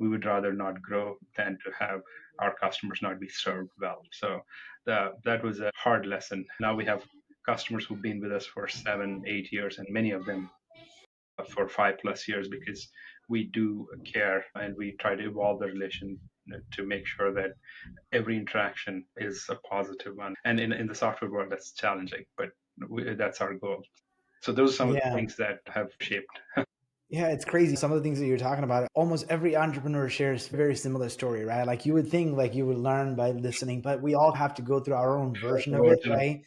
we would rather not grow than to have our customers not be served well. So that was a hard lesson. Now we have customers who've been with us for 7, 8 years, and many of them for 5+ years, because we do care and we try to evolve the relation to make sure that every interaction is a positive one. And in the software world, that's challenging, but that's our goal. So those are some of the Yeah. things that have shaped. Yeah, it's crazy. Some of the things that you're talking about, almost every entrepreneur shares a very similar story, right? Like you would think like you would learn by listening, but we all have to go through our own version of it, right?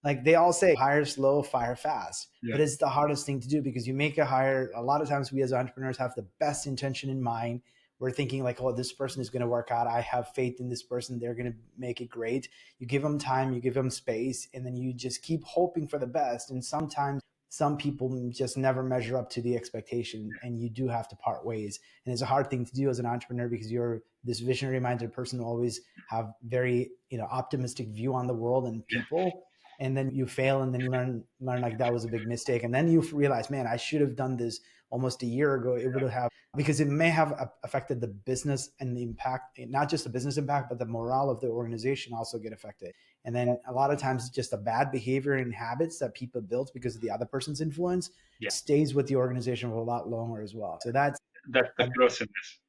Like they all say hire slow, fire fast, Yeah, but it's the hardest thing to do because you make a hire. A lot of times we as entrepreneurs have the best intention in mind. We're thinking like, oh, this person is going to work out. I have faith in this person. They're going to make it great. You give them time, you give them space, and then you just keep hoping for the best. And sometimes some people just never measure up to the expectation and you do have to part ways, and it's a hard thing to do as an entrepreneur because you're this visionary minded person who always have very optimistic view on the world and yeah, people, and then you fail and then you learn like that was a big mistake, and then you realize, man, I should have done this almost a year ago. It would have, because it may have affected the business and the impact, not just the business impact but the morale of the organization also get affected. And then a lot of times it's just a bad behavior and habits that people built because of the other person's influence yeah. stays with the organization for a lot longer as well. So that's That's the gross in this.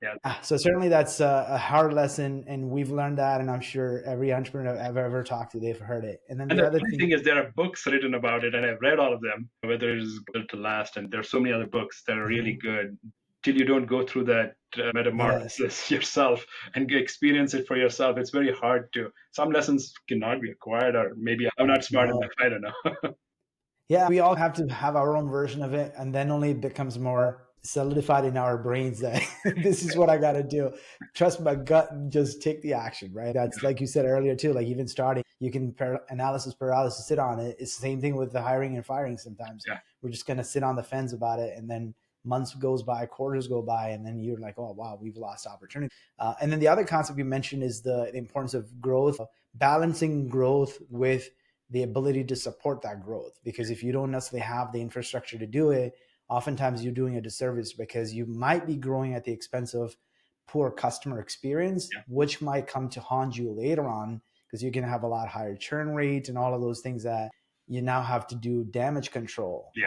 Yeah. so certainly that's a hard lesson, and we've learned that, and I'm sure every entrepreneur I've ever talked to, they've heard it. And then And the the other funny thing, thing is, there are books written about it, and I've read all of them, whether it is Built to Last, and there's so many other books that are really mhm, good. Till you don't go through that yes, metamorphosis yourself and experience it for yourself, it's very hard to. Some lessons cannot be acquired, or maybe I'm not smart enough. no, I don't know. yeah, we all have to have our own version of it, and then only it becomes more solidified in our brains that this is what I got to do. Trust my gut and just take the action, right? That's like you said earlier too. Like even starting, you can analysis paralysis sit on it. It's the same thing with the hiring and firing. Sometimes Yeah, we're just gonna sit on the fence about it, and then months goes by, quarters go by, and then you're like, oh wow, we've lost opportunity. And then the other concept you mentioned is the importance of growth, balancing growth with the ability to support that growth. Because if you don't necessarily have the infrastructure to do it, oftentimes you're doing a disservice because you might be growing at the expense of poor customer experience, yeah, which might come to haunt you later on because you're going to have a lot higher churn rate and all of those things that you now have to do damage control. yeah.